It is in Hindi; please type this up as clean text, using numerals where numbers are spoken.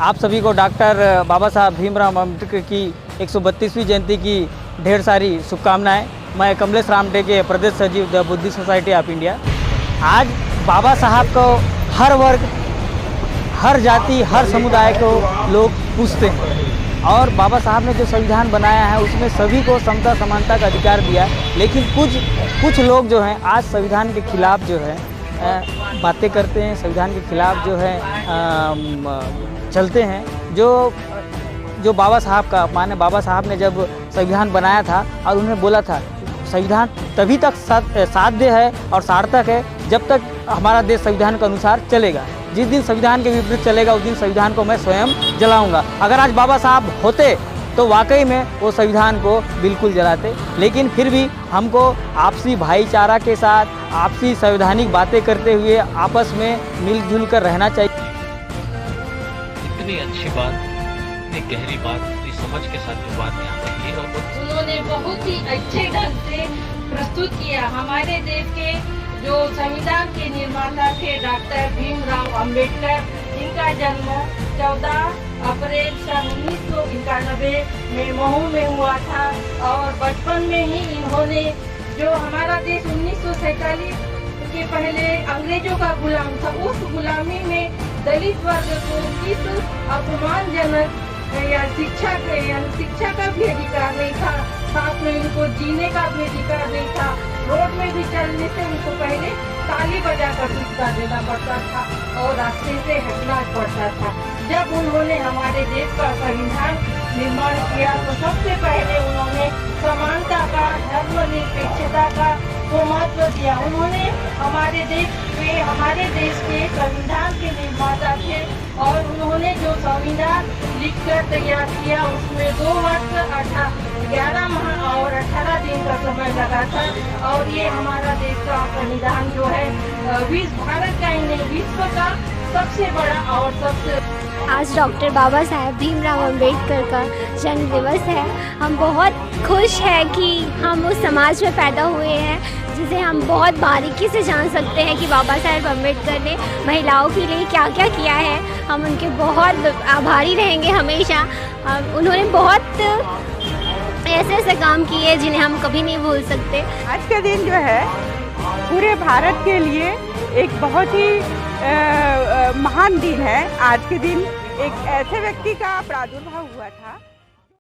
आप सभी को डॉक्टर बाबा साहब भीमराव अम्बेडकर की 132वीं जयंती की ढेर सारी शुभकामनाएं। मैं कमलेश रामटे के प्रदेश सचिव the Buddhist society of India. आज बाबा साहब को हर वर्ग, हर जाति, हर समुदाय को लोग पूछते हैं और बाबा साहब ने जो संविधान बनाया है उसमें सभी को समता समानता का अधिकार दिया है। लेकिन कुछ लोग जो हैं आज संविधान के खिलाफ जो है बातें करते हैं, संविधान के खिलाफ जो है चलते हैं। जो बाबा साहब का अपमान है। बाबा साहब ने जब संविधान बनाया था और उन्होंने बोला था संविधान तभी तक साध्य है और सार्थक है जब तक हमारा देश संविधान के अनुसार चलेगा। जिस दिन संविधान के विपरीत चलेगा उस दिन संविधान को मैं स्वयं जलाऊंगा। अगर आज बाबा साहब होते तो वाकई में वो संविधान को बिल्कुल जलाते। लेकिन फिर भी हमको आपसी भाईचारा के साथ आपसी संवैधानिक बातें करते हुए आपस में मिलजुल कर रहना चाहिए। इतनी अच्छी बात, इतनी गहरी बात, इतनी समझ के साथ जो बात यहाँ पर की और उन्होंने बहुत ही अच्छे ढंग से प्रस्तुत किया। हमारे देश के जो संविधान के निर्माता थे डॉक्टर भीमराव अंबेडकर, जिनका जन्म 14 अप्रैल सन 1991 में महू में हुआ था और बचपन में ही इन्होंने जो हमारा देश 1947 के पहले अंग्रेजों का गुलाम था, उस गुलामी में दलित वर्ग को किस अपमानजनक या शिक्षा का भी अधिकार नहीं था, साथ में उनको जीने का भी अधिकार नहीं था। रोड में भी चलने से उनको पहले ताली बजाकर सूचना देना पड़ता था और रास्ते से हटना पड़ता था। जब उन्होंने हमारे देश का संविधान निर्माण किया तो सबसे पहले उन्होंने समानता का, धर्मनिरपेक्षता का को महत्व दिया। उन्होंने हमारे देश के संविधान के निर्माता थे और उन्होंने जो संविधान लिखकर तैयार किया उसमें 2 वर्ष 11 माह और 18 दिन का समय लगा था। और ये हमारा देश का संविधान जो है भारत का ही नहीं विश्व का सबसे बड़ा और सबसे। आज डॉक्टर बाबा साहेब भीमराव अम्बेडकर का जन्म दिवस है। हम बहुत खुश हैं कि हम उस समाज में पैदा हुए हैं जिसे हम बहुत बारीकी से जान सकते हैं कि बाबा साहेब अम्बेडकर ने महिलाओं के लिए क्या क्या किया है। हम उनके बहुत आभारी रहेंगे हमेशा। उन्होंने बहुत ऐसे काम किए जिन्हें हम कभी नहीं भूल सकते। आज का दिन जो है पूरे भारत के लिए एक बहुत ही महान दिन है। आज के दिन एक ऐसे व्यक्ति का प्रादुर्भाव हुआ था